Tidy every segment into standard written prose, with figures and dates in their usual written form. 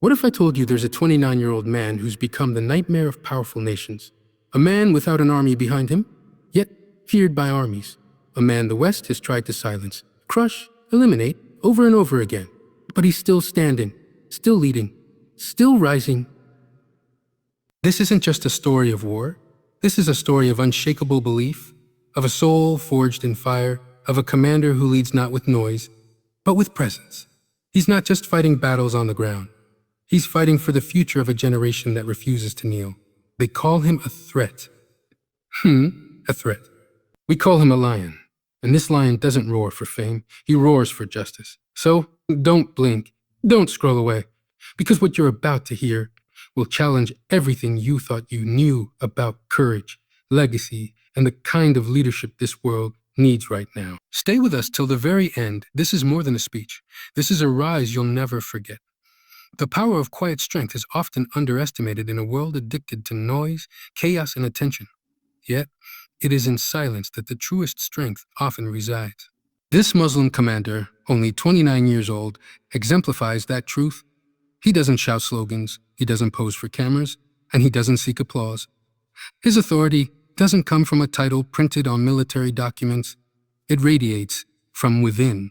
What if I told you there's a 29-year-old man who's become the nightmare of powerful nations? A man without an army behind him, yet feared by armies. A man the West has tried to silence, crush, eliminate, over and over again. But he's still standing, still leading, still rising. This isn't just a story of war. This is a story of unshakable belief, of a soul forged in fire, of a commander who leads not with noise, but with presence. He's not just fighting battles on the ground. He's fighting for the future of a generation that refuses to kneel. They call him a threat. A threat. We call him a lion. And this lion doesn't roar for fame. He roars for justice. So don't blink. Don't scroll away. Because what you're about to hear will challenge everything you thought you knew about courage, legacy, and the kind of leadership this world needs right now. Stay with us till the very end. This is more than a speech. This is a rise you'll never forget. The power of quiet strength is often underestimated in a world addicted to noise, chaos, and attention. Yet, it is in silence that the truest strength often resides. This Muslim commander, only 29 years old, exemplifies that truth. He doesn't shout slogans, he doesn't pose for cameras, and he doesn't seek applause. His authority doesn't come from a title printed on military documents. It radiates from within.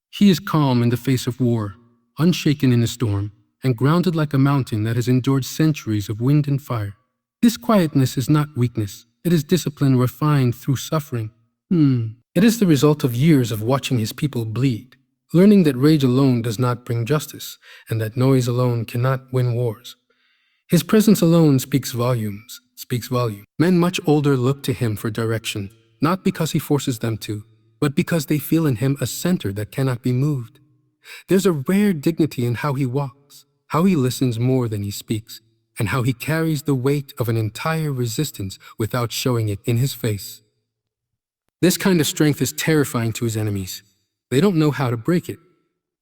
He is calm in the face of war, unshaken in a storm, and grounded like a mountain that has endured centuries of wind and fire. This quietness is not weakness. It is discipline refined through suffering. It is the result of years of watching his people bleed, learning that rage alone does not bring justice, and that noise alone cannot win wars. His presence alone speaks volumes. Men much older look to him for direction, not because he forces them to, but because they feel in him a center that cannot be moved. There's a rare dignity in how he walks, how he listens more than he speaks, and how he carries the weight of an entire resistance without showing it in his face. This kind of strength is terrifying to his enemies. They don't know how to break it.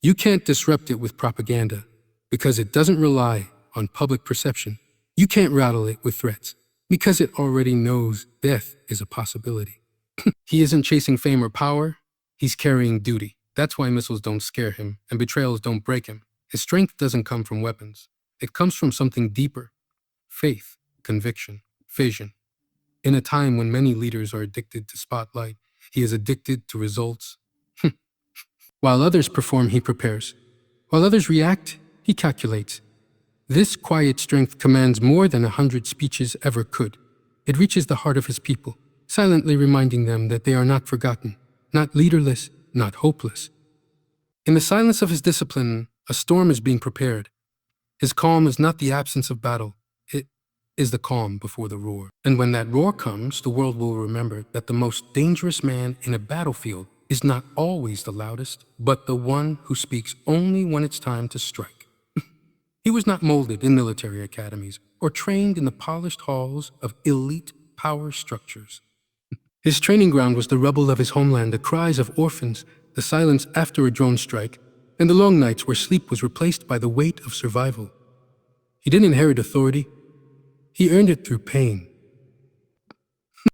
You can't disrupt it with propaganda, because it doesn't rely on public perception. You can't rattle it with threats, because it already knows death is a possibility. He isn't chasing fame or power, he's carrying duty. That's why missiles don't scare him, and betrayals don't break him. His strength doesn't come from weapons. It comes from something deeper. Faith, conviction, vision. In a time when many leaders are addicted to spotlight, he is addicted to results. While others perform, he prepares. While others react, he calculates. This quiet strength commands more than 100 speeches ever could. It reaches the heart of his people, silently reminding them that they are not forgotten, not leaderless, not hopeless. In the silence of his discipline, a storm is being prepared. His calm is not the absence of battle. It is the calm before the roar. And when that roar comes, the world will remember that the most dangerous man in a battlefield is not always the loudest, but the one who speaks only when it's time to strike. He was not molded in military academies or trained in the polished halls of elite power structures. His training ground was the rubble of his homeland, the cries of orphans, the silence after a drone strike, and the long nights where sleep was replaced by the weight of survival. He didn't inherit authority. He earned it through pain.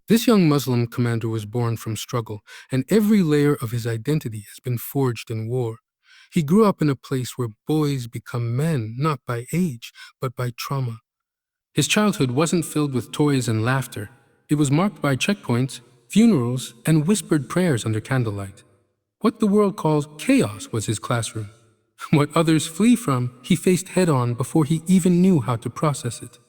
This young Muslim commander was born from struggle, and every layer of his identity has been forged in war. He grew up in a place where boys become men, not by age, but by trauma. His childhood wasn't filled with toys and laughter. It was marked by checkpoints, funerals, and whispered prayers under candlelight. What the world calls chaos was his classroom. What others flee from, he faced head-on before he even knew how to process it.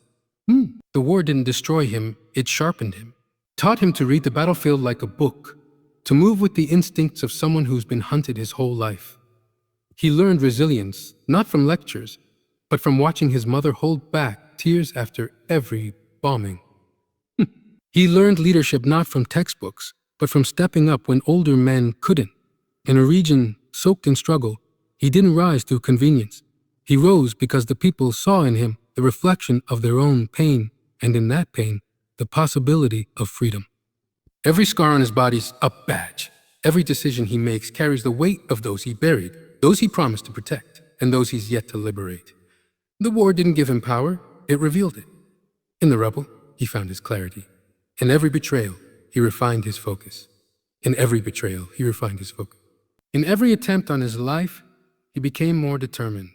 The war didn't destroy him, it sharpened him. Taught him to read the battlefield like a book, to move with the instincts of someone who's been hunted his whole life. He learned resilience, not from lectures, but from watching his mother hold back tears after every bombing. He learned leadership not from textbooks, but from stepping up when older men couldn't. In a region soaked in struggle, he didn't rise through convenience. He rose because the people saw in him the reflection of their own pain, and in that pain, the possibility of freedom. Every scar on his body's a badge. Every decision he makes carries the weight of those he buried, those he promised to protect, and those he's yet to liberate. The war didn't give him power, it revealed it. In the rubble, he found his clarity. In every betrayal, he refined his focus. In every betrayal, he refined his focus. In every attempt on his life, he became more determined.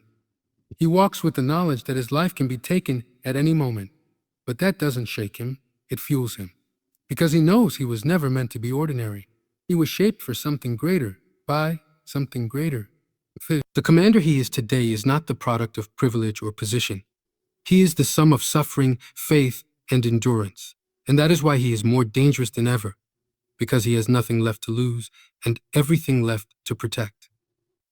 He walks with the knowledge that his life can be taken at any moment. But that doesn't shake him, it fuels him. Because he knows he was never meant to be ordinary. He was shaped for something greater, by something greater. The commander he is today is not the product of privilege or position. He is the sum of suffering, faith, and endurance. And that is why he is more dangerous than ever, because he has nothing left to lose and everything left to protect.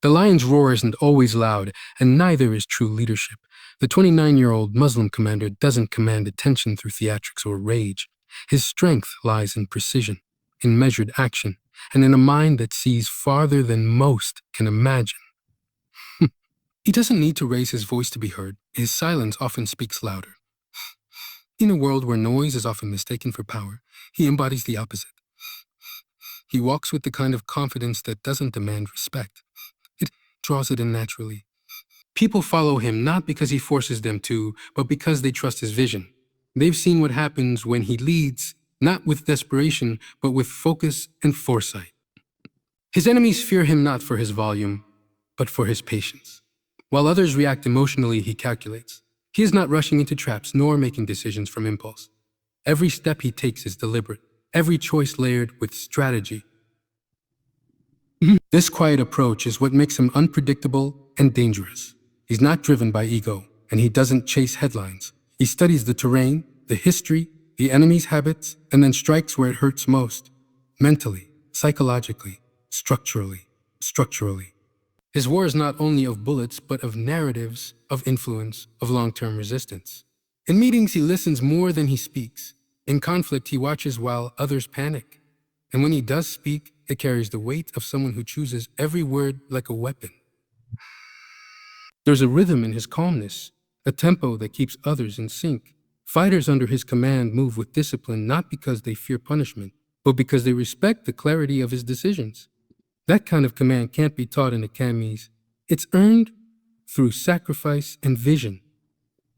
The lion's roar isn't always loud, and neither is true leadership. The 29-year-old Muslim commander doesn't command attention through theatrics or rage. His strength lies in precision, in measured action, and in a mind that sees farther than most can imagine. He doesn't need to raise his voice to be heard. His silence often speaks louder. In a world where noise is often mistaken for power, he embodies the opposite. He walks with the kind of confidence that doesn't demand respect. It draws it in naturally. People follow him not because he forces them to, but because they trust his vision. They've seen what happens when he leads, not with desperation, but with focus and foresight. His enemies fear him not for his volume, but for his patience. While others react emotionally, he calculates. He is not rushing into traps nor making decisions from impulse. Every step he takes is deliberate, every choice layered with strategy. This quiet approach is what makes him unpredictable and dangerous. He's not driven by ego, and he doesn't chase headlines. He studies the terrain, the history, the enemy's habits, and then strikes where it hurts most. Mentally, psychologically, structurally. His war is not only of bullets, but of narratives, of influence, of long-term resistance. In meetings, he listens more than he speaks. In conflict, he watches while others panic. And when he does speak, it carries the weight of someone who chooses every word like a weapon. There's a rhythm in his calmness, a tempo that keeps others in sync. Fighters under his command move with discipline not because they fear punishment, but because they respect the clarity of his decisions. That kind of command can't be taught in academies. It's earned through sacrifice and vision.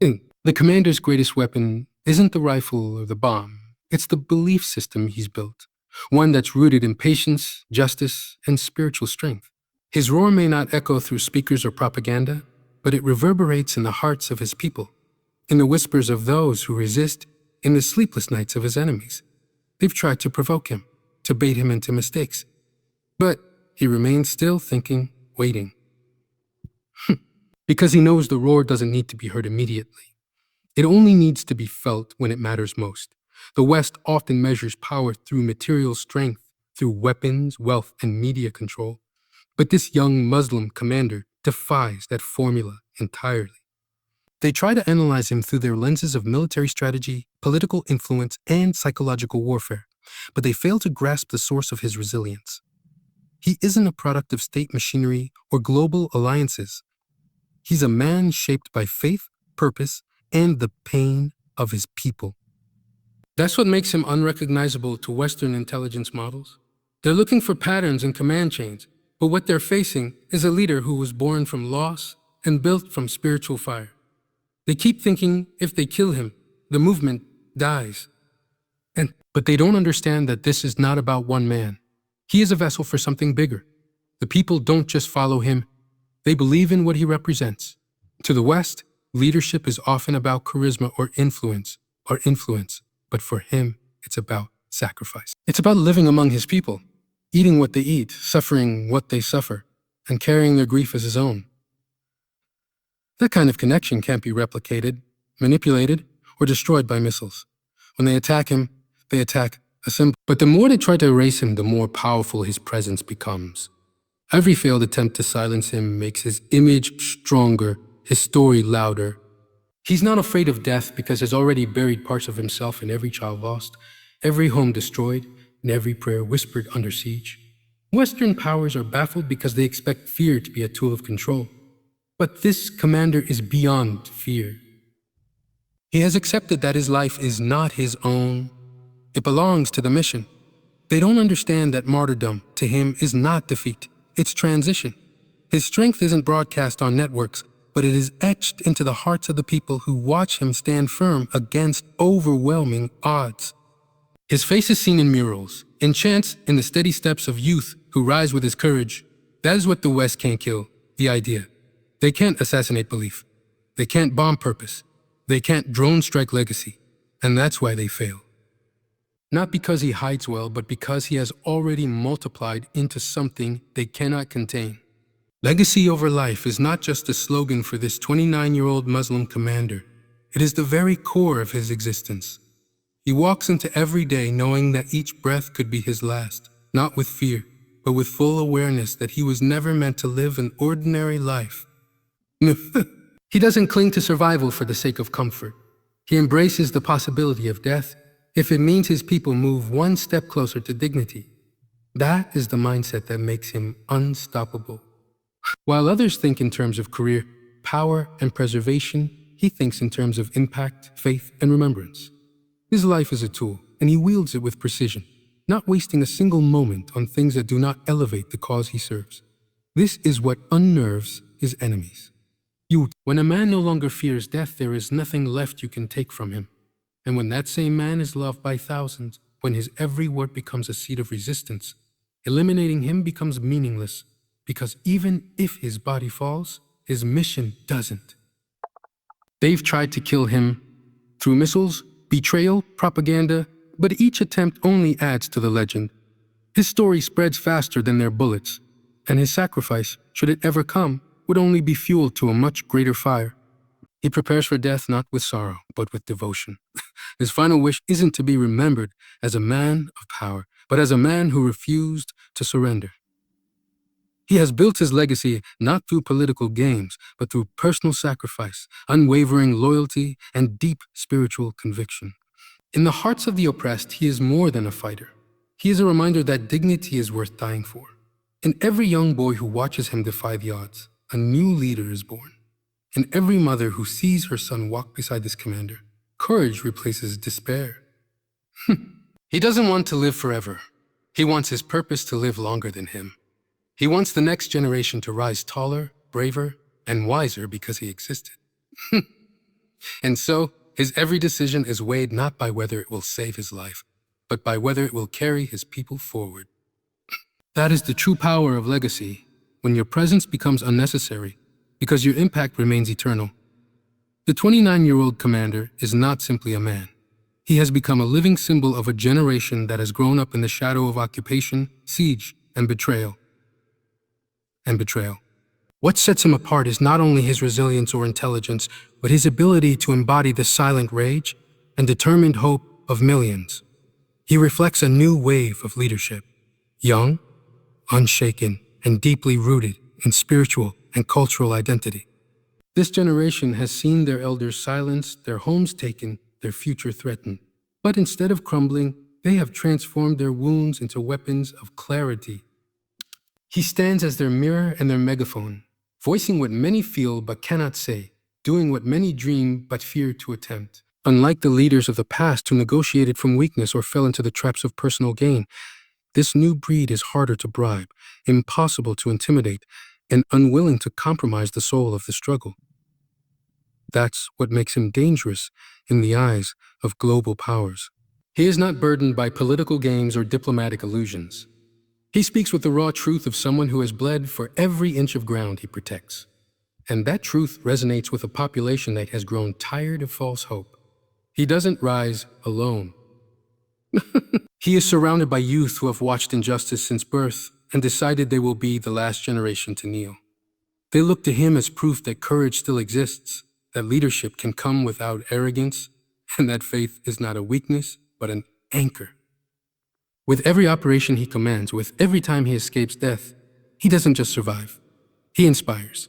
The commander's greatest weapon isn't the rifle or the bomb. It's the belief system he's built, one that's rooted in patience, justice, and spiritual strength. His roar may not echo through speakers or propaganda, but it reverberates in the hearts of his people, in the whispers of those who resist, in the sleepless nights of his enemies. They've tried to provoke him, to bait him into mistakes. But he remains still, thinking, waiting. Because he knows the roar doesn't need to be heard immediately. It only needs to be felt when it matters most. The West often measures power through material strength, through weapons, wealth, and media control. But this young Muslim commander defies that formula entirely. They try to analyze him through their lenses of military strategy, political influence, and psychological warfare, but they fail to grasp the source of his resilience. He isn't a product of state machinery or global alliances. He's a man shaped by faith, purpose, and the pain of his people. That's what makes him unrecognizable to Western intelligence models. They're looking for patterns and command chains, but what they're facing is a leader who was born from loss and built from spiritual fire. They keep thinking if they kill him, the movement dies. But they don't understand that this is not about one man. He is a vessel for something bigger. The people don't just follow him, they believe in what he represents. To the West, leadership is often about charisma or influence, but for him, it's about sacrifice. It's about living among his people, eating what they eat, suffering what they suffer, and carrying their grief as his own. That kind of connection can't be replicated, manipulated, or destroyed by missiles. When they attack him, they attack a symbol. But the more they try to erase him, the more powerful his presence becomes. Every failed attempt to silence him makes his image stronger, his story louder. He's not afraid of death because he's already buried parts of himself in every child lost, every home destroyed, and every prayer whispered under siege. Western powers are baffled because they expect fear to be a tool of control. But this commander is beyond fear. He has accepted that his life is not his own. It belongs to the mission. They don't understand that martyrdom, to him, is not defeat. It's transition. His strength isn't broadcast on networks, but it is etched into the hearts of the people who watch him stand firm against overwhelming odds. His face is seen in murals, in chants, in the steady steps of youth who rise with his courage. That is what the West can't kill, the idea. They can't assassinate belief, They can't bomb purpose. They can't drone strike legacy. And that's why they fail. Not because he hides well, but because he has already multiplied into something they cannot contain. Legacy over life is not just a slogan for this 29-year-old Muslim commander. It is the very core of his existence. He walks into every day knowing that each breath could be his last, not with fear, but with full awareness that he was never meant to live an ordinary life. He doesn't cling to survival for the sake of comfort. He embraces the possibility of death if it means his people move one step closer to dignity. That is the mindset that makes him unstoppable. While others think in terms of career, power, and preservation, he thinks in terms of impact, faith, and remembrance. His life is a tool, and he wields it with precision, not wasting a single moment on things that do not elevate the cause he serves. This is what unnerves his enemies. When a man no longer fears death, there is nothing left you can take from him. And when that same man is loved by thousands, when his every word becomes a seed of resistance, eliminating him becomes meaningless, because even if his body falls, his mission doesn't. They've tried to kill him through missiles, betrayal, propaganda, but each attempt only adds to the legend. His story spreads faster than their bullets, and his sacrifice, should it ever come, would only be fuel to a much greater fire. He prepares for death not with sorrow, but with devotion. His final wish isn't to be remembered as a man of power, but as a man who refused to surrender. He has built his legacy not through political games, but through personal sacrifice, unwavering loyalty, and deep spiritual conviction. In the hearts of the oppressed, he is more than a fighter. He is a reminder that dignity is worth dying for. In every young boy who watches him defy the odds, a new leader is born. In every mother who sees her son walk beside this commander, courage replaces despair. He doesn't want to live forever. He wants his purpose to live longer than him. He wants the next generation to rise taller, braver, and wiser because he existed. And so, his every decision is weighed not by whether it will save his life, but by whether it will carry his people forward. That is the true power of legacy, when your presence becomes unnecessary, because your impact remains eternal. The 29-year-old commander is not simply a man. He has become a living symbol of a generation that has grown up in the shadow of occupation, siege, and betrayal. What sets him apart is not only his resilience or intelligence, but his ability to embody the silent rage and determined hope of millions. He reflects a new wave of leadership, young, unshaken, and deeply rooted in spiritual and cultural identity. This generation has seen their elders silenced, their homes taken, their future threatened. But instead of crumbling, they have transformed their wounds into weapons of clarity. He stands as their mirror and their megaphone, voicing what many feel but cannot say, doing what many dream but fear to attempt. Unlike the leaders of the past who negotiated from weakness or fell into the traps of personal gain, this new breed is harder to bribe, impossible to intimidate, and unwilling to compromise the soul of the struggle. That's what makes him dangerous in the eyes of global powers. He is not burdened by political games or diplomatic illusions. He speaks with the raw truth of someone who has bled for every inch of ground he protects. And that truth resonates with a population that has grown tired of false hope. He doesn't rise alone. He is surrounded by youth who have watched injustice since birth and decided they will be the last generation to kneel. They look to him as proof that courage still exists, that leadership can come without arrogance, and that faith is not a weakness, but an anchor. With every operation he commands, with every time he escapes death, he doesn't just survive. He inspires.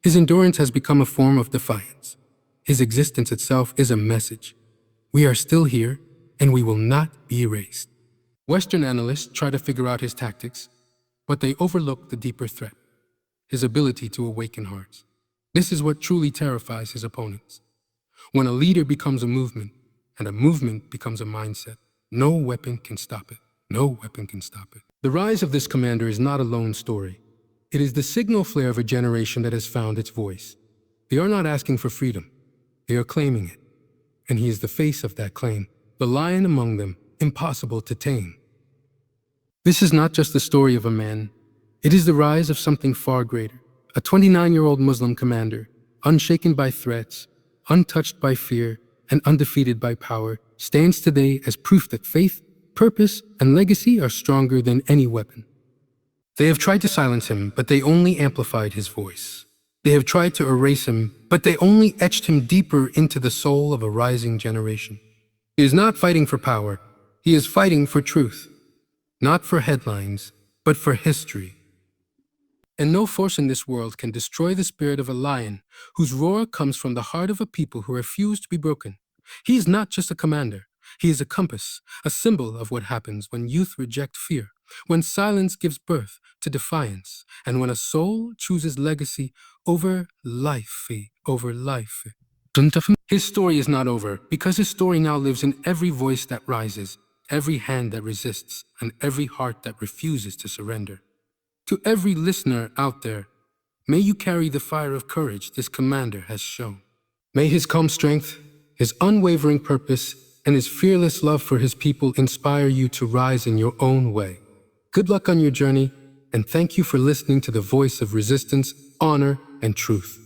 His endurance has become a form of defiance. His existence itself is a message. We are still here, and we will not be erased. Western analysts try to figure out his tactics, but they overlook the deeper threat, his ability to awaken hearts. This is what truly terrifies his opponents. When a leader becomes a movement, and a movement becomes a mindset, no weapon can stop it. No weapon can stop it. The rise of this commander is not a lone story. It is the signal flare of a generation that has found its voice. They are not asking for freedom. They are claiming it. And he is the face of that claim, the lion among them, impossible to tame. This is not just the story of a man. It is the rise of something far greater. A 29-year-old Muslim commander, unshaken by threats, untouched by fear, and undefeated by power, stands today as proof that faith, purpose, and legacy are stronger than any weapon. They have tried to silence him, but they only amplified his voice. They have tried to erase him, but they only etched him deeper into the soul of a rising generation. He is not fighting for power, he is fighting for truth. Not for headlines, but for history. And no force in this world can destroy the spirit of a lion whose roar comes from the heart of a people who refuse to be broken. He is not just a commander. He is a compass, a symbol of what happens when youth reject fear, when silence gives birth to defiance, and when a soul chooses legacy over life, over life. His story is not over, because his story now lives in every voice that rises, every hand that resists, and every heart that refuses to surrender. To every listener out there, may you carry the fire of courage this commander has shown. May his calm strength, his unwavering purpose, and his fearless love for his people inspire you to rise in your own way. Good luck on your journey, and thank you for listening to the voice of resistance, honor, and truth.